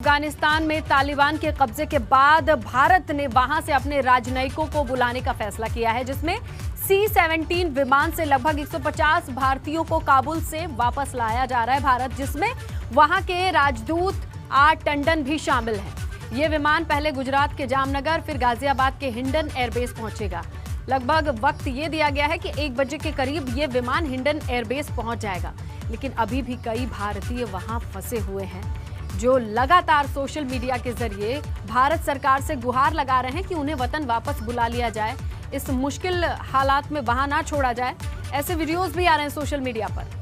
अफगानिस्तान में तालिबान के कब्जे के बाद भारत ने वहां से अपने राजनयिकों को बुलाने का फैसला किया है, जिसमें C-17 विमान से लगभग 150 भारतीयों को काबुल से वापस लाया जा रहा है भारत, जिसमें वहां के राजदूत आर टंडन भी शामिल हैं। ये विमान पहले गुजरात के जामनगर, फिर गाजियाबाद के हिंडन एयरबेस पहुंचेगा। लगभग वक्त ये दिया गया है कि 1 बजे के करीब ये विमान हिंडन एयरबेस पहुंच जाएगा, लेकिन अभी भी कई भारतीय वहां फंसे हुए हैं, जो लगातार सोशल मीडिया के जरिए भारत सरकार से गुहार लगा रहे हैं कि उन्हें वतन वापस बुला लिया जाए, इस मुश्किल हालात में वहां ना छोड़ा जाए। ऐसे वीडियोस भी आ रहे हैं सोशल मीडिया पर।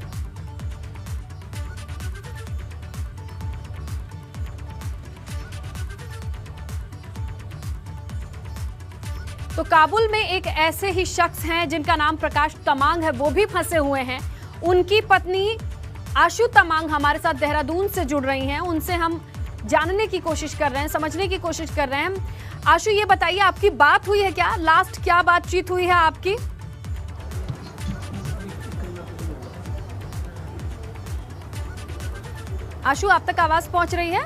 तो काबुल में एक ऐसे ही शख्स हैं जिनका नाम प्रकाश तमांग है, वो भी फंसे हुए हैं। उनकी पत्नी आशु तमांग हमारे साथ देहरादून से जुड़ रही हैं, उनसे हम जानने की कोशिश कर रहे हैं, समझने की कोशिश कर रहे हैं। आशु, ये बताइए, आपकी बात हुई है क्या? लास्ट क्या बातचीत हुई है आपकी? आशु, आप तक आवाज पहुंच रही है?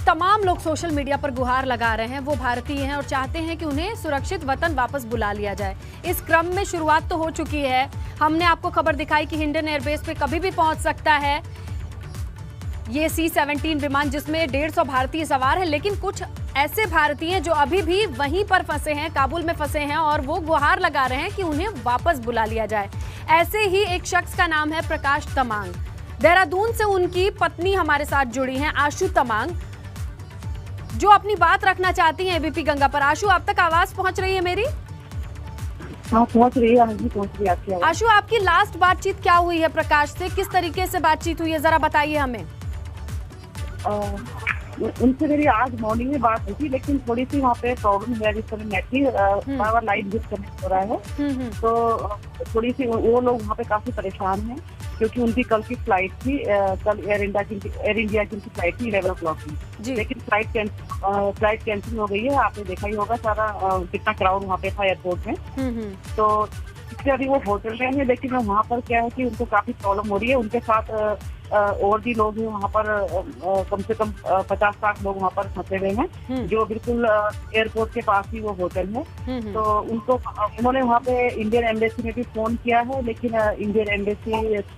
तमाम लोग सोशल मीडिया पर गुहार लगा रहे हैं, वो भारतीय हैं और चाहते हैं कि उन्हें सुरक्षित वतन वापस बुला लिया जाए। इस क्रम में शुरुआत तो हो चुकी है, हमने आपको खबर दिखाई कि हिंडन एयरबेस पे कभी भी पहुंच सकता है ये C-17 विमान, जिसमें 150 भारतीय सवार हैं, लेकिन कुछ ऐसे भारतीय जो अभी भी वहीं पर फंसे हैं, काबुल में फंसे हैं, और वो गुहार लगा रहे हैं कि उन्हें वापस बुला लिया जाए। ऐसे ही एक शख्स का नाम है प्रकाश तमांग। देहरादून से उनकी पत्नी हमारे साथ जुड़ी हैं, आशु तमांग, जो अपनी बात रखना चाहती हैं एबीपी गंगा पर। आशु, आप तक आवाज पहुंच रही है मेरी? हाँ, पहुंच रही है। पहुंच रही है आपकी आवाज। आशु, आपकी लास्ट बातचीत क्या हुई है प्रकाश से? किस तरीके से बातचीत हुई है, जरा बताइए हमें। उनसे मेरी आज मॉर्निंग में बात हुई थी, लेकिन थोड़ी सी वहाँ पे प्रॉब्लम है, जिस तरह नेट की पावर लाइन डिस्कनेक्ट हो रहा है, तो थोड़ी सी वो लोग वहाँ पे काफी परेशान हैं, क्योंकि उनकी कल की फ्लाइट थी, कल एयर इंडिया की फ्लाइट थी 11 o'clock की, लेकिन फ्लाइट कैंसिल हो गई है। आपने देखा ही होगा सारा कितना क्राउड वहाँ पे था एयरपोर्ट में। तो इसलिए अभी वो होटल में है, लेकिन वहाँ पर क्या है कि उनको काफी प्रॉब्लम हो रही है। उनके साथ और भी लोग हैं वहाँ पर, कम से कम 50-60 लोग वहाँ पर फंसे हुए हैं, जो बिल्कुल एयरपोर्ट के पास ही वो होटल है। तो उन्होंने वहाँ पे इंडियन एम्बेसी में भी फोन किया है, लेकिन इंडियन एम्बेसी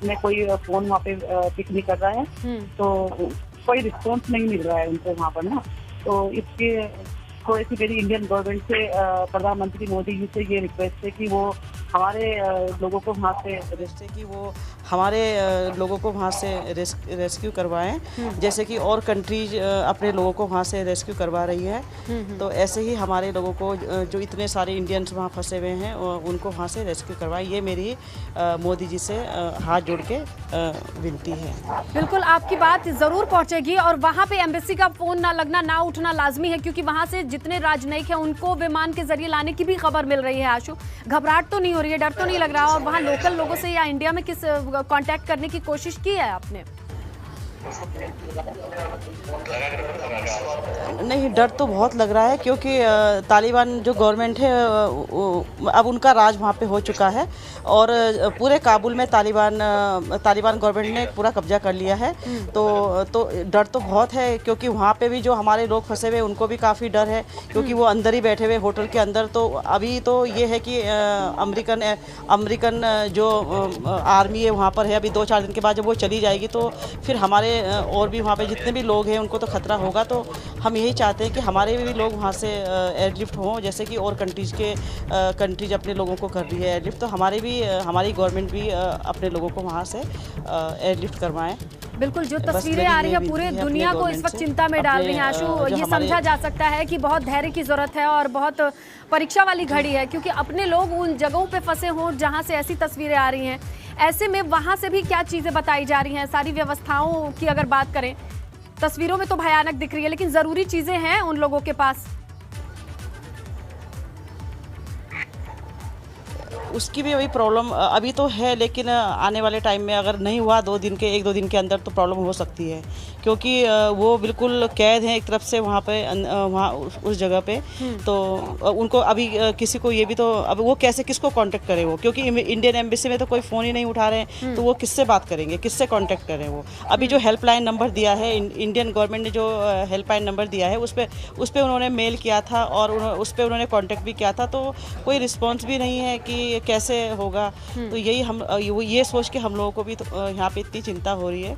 में कोई फोन वहाँ पे पिक नहीं कर रहा है, तो कोई रिस्पॉन्स नहीं मिल रहा है उनको वहाँ पर ना। तो इसके थोड़ी सी मेरी इंडियन गवर्नमेंट से, प्रधानमंत्री मोदी जी से ये रिक्वेस्ट है कि वो हमारे लोगों को वहाँ से रेस्क्यू करवाएं, जैसे कि और कंट्रीज अपने लोगों को वहाँ से रेस्क्यू करवा रही है। तो ऐसे ही हमारे लोगों को, जो इतने सारे इंडियंस वहाँ फंसे हुए हैं, उनको वहाँ से रेस्क्यू करवाएं। ये मेरी मोदी जी से हाथ जोड़ के विनती है। बिल्कुल, आपकी बात ज़रूर पहुँचेगी, और वहाँ पे एम्बेसी का फ़ोन ना लगना, ना उठना लाजमी है, क्योंकि वहाँ से जितने राजनयिक हैं उनको विमान के जरिए लाने की भी खबर मिल रही है। आशु, घबराहट तो नहीं हो रही है, डर तो नहीं लग रहा? और वहाँ लोकल लोगों से या इंडिया में किस कांटेक्ट करने की कोशिश की है आपने? नहीं, डर तो बहुत लग रहा है, क्योंकि तालिबान जो गवर्नमेंट है अब उनका राज वहाँ पे हो चुका है, और पूरे काबुल में तालिबान गवर्नमेंट ने पूरा कब्जा कर लिया है। तो डर तो बहुत है, क्योंकि वहाँ पे भी जो हमारे लोग फंसे हुए उनको भी काफ़ी डर है, क्योंकि वो अंदर ही बैठे हुए होटल के अंदर। तो अभी तो ये है कि अमेरिकन जो आर्मी है वहाँ पर है, अभी 2-4 दिन के बाद जब वो चली जाएगी तो फिर हमारे और भी वहाँ पे जितने भी लोग हैं उनको तो खतरा होगा। तो हम यही चाहते हैं कि हमारे भी लोग वहाँ से एयरलिफ्ट हों, जैसे कि और कंट्रीज अपने लोगों को कर रही है एयरलिफ्ट, तो हमारी गवर्नमेंट भी अपने लोगों को वहाँ से एयरलिफ्ट करवाएं। बिल्कुल, जो तस्वीरें आ रही है पूरे दुनिया को इस वक्त चिंता में डाल रही हैं आशु। ये समझा जा सकता है कि बहुत धैर्य की जरूरत है और बहुत परीक्षा वाली घड़ी है, क्योंकि अपने लोग उन जगहों पे फंसे हों जहां से ऐसी तस्वीरें आ रही हैं। ऐसे में वहां से भी क्या चीजें बताई जा रही हैं? सारी व्यवस्थाओं की अगर बात करें, तस्वीरों में तो भयानक दिख रही है, लेकिन जरूरी चीजें हैं उन लोगों के पास? उसकी भी वही प्रॉब्लम अभी तो है, लेकिन आने वाले टाइम में अगर नहीं हुआ 1-2 दिन के अंदर तो प्रॉब्लम हो सकती है, क्योंकि वो बिल्कुल कैद हैं एक तरफ से वहाँ पे, वहाँ उस जगह पे। तो उनको अभी किसी को ये भी तो, अब वो कैसे किसको कांटेक्ट करें वो, क्योंकि इंडियन एम्बेसी में तो कोई फ़ोन ही नहीं उठा रहे हैं, तो वो किससे बात करेंगे, किससे कांटेक्ट करें वो। अभी जो हेल्पलाइन नंबर दिया है, इंडियन गवर्नमेंट ने जो हेल्पलाइन नंबर दिया है, उस पर उन्होंने मेल किया था और उस पर उन्होंने कांटेक्ट भी किया था, तो कोई रिस्पॉन्स भी नहीं है कि कैसे होगा। तो यही ये सोच के हम लोगों को भी तो यहाँ पे इतनी चिंता हो रही है।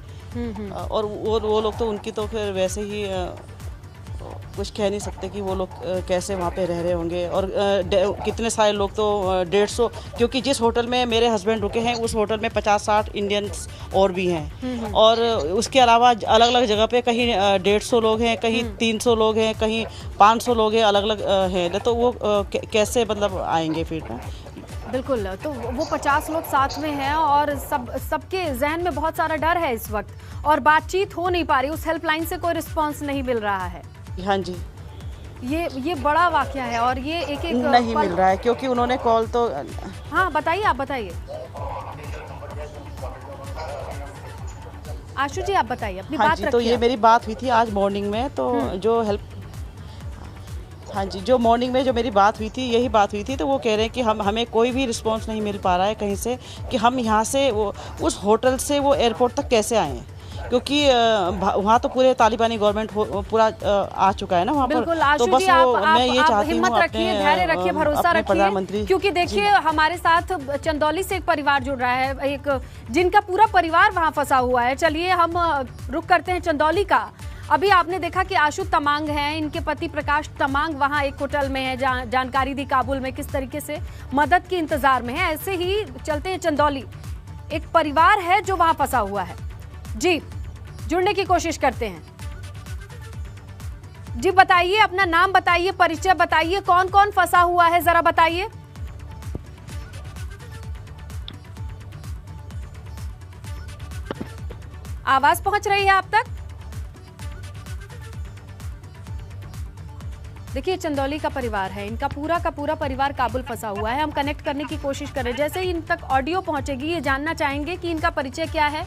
और वो लोग तो, उनकी तो फिर वैसे ही कुछ कह नहीं सकते कि वो लोग कैसे वहाँ पे रह रहे होंगे। और कितने सारे लोग तो 150, क्योंकि जिस होटल में मेरे हस्बैंड रुके हैं उस होटल में 50-60 इंडियंस और भी हैं। और उसके अलावा अलग अलग जगह पे कहीं 150 लोग हैं, कहीं 300 लोग हैं, कहीं 500 लोग हैं, अलग अलग हैं। तो वो कैसे मतलब आएंगे फिर ना। बिल्कुल, तो वो 50 लोग साथ में हैं और सबके जहन में बहुत सारा डर है इस वक्त, और बातचीत हो नहीं पा रही, उस हेल्पलाइन से कोई रिस्पांस नहीं मिल रहा है। हाँ जी, ये बड़ा वाकया है और ये एक नहीं मिल रहा है, क्योंकि उन्होंने कॉल तो। हाँ बताइए, आप बताइए आशु जी, आप बताइए अपनी बात रखिए। तो ये मेरी बात हुई थी आज मॉर्निंग में, तो जो हाँ जी, जो मॉर्निंग में जो मेरी बात हुई थी, यही बात हुई थी। तो वो कह रहे हैं कि हमें कोई भी रिस्पांस नहीं मिल पा रहा है कहीं से, कि हम यहाँ से वो उस होटल से वो एयरपोर्ट तक कैसे आएँ, क्योंकि वहाँ तो पूरे तालिबानी गवर्नमेंट पूरा आ चुका है ना वहाँ पर। तो बस मैं ये चाहती हूँ, हिम्मत रखिए, धैर्य रखिए, भरोसा रखिए, क्योंकि देखिए हमारे साथ चंदौली से एक परिवार जुड़ रहा है, एक जिनका पूरा परिवार वहाँ फंसा हुआ है। चलिए हम रुक करते हैं चंदौली का। अभी आपने देखा कि आशु तमांग हैं, इनके पति प्रकाश तमांग वहाँ एक होटल में है, जानकारी दी काबुल में किस तरीके से मदद के इंतजार में है। ऐसे ही चलते हैं चंदौली, एक परिवार है जो वहाँ फंसा हुआ है। जी, जुड़ने की कोशिश करते हैं। जी बताइए, अपना नाम बताइए, परिचय बताइए, कौन कौन फंसा हुआ है जरा बताइए। आवाज पहुंच रही है आप तक? देखिए चंदौली का परिवार है, इनका पूरा का पूरा परिवार काबुल फंसा हुआ है। हम कनेक्ट करने की कोशिश कर रहे हैं, जैसे ही इन तक ऑडियो पहुंचेगी ये जानना चाहेंगे कि इनका परिचय क्या है,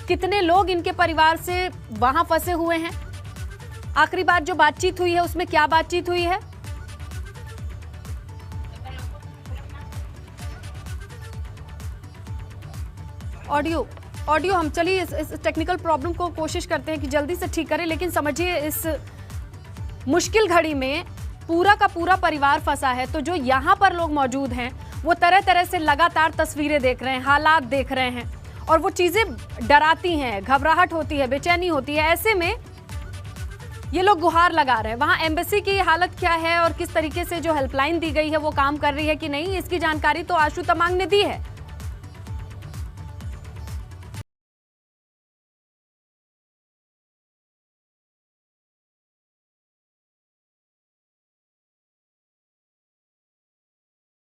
कितने लोग इनके परिवार से वहां फंसे हुए हैं, आखिरी बार जो बातचीत हुई है उसमें क्या बातचीत हुई है। ऑडियो हम चलिए इस टेक्निकल प्रॉब्लम को कोशिश करते हैं कि जल्दी से ठीक करें, लेकिन समझिए इस मुश्किल घड़ी में पूरा का पूरा परिवार फंसा है। तो जो यहाँ पर लोग मौजूद हैं वो तरह तरह से लगातार तस्वीरें देख रहे हैं, हालात देख रहे हैं, और वो चीज़ें डराती हैं, घबराहट होती है, बेचैनी होती है। ऐसे में ये लोग गुहार लगा रहे हैं। वहाँ एम्बेसी की हालत क्या है और किस तरीके से जो हेल्पलाइन दी गई है वो काम कर रही है कि नहीं, इसकी जानकारी तो आशु तमांग ने दी है।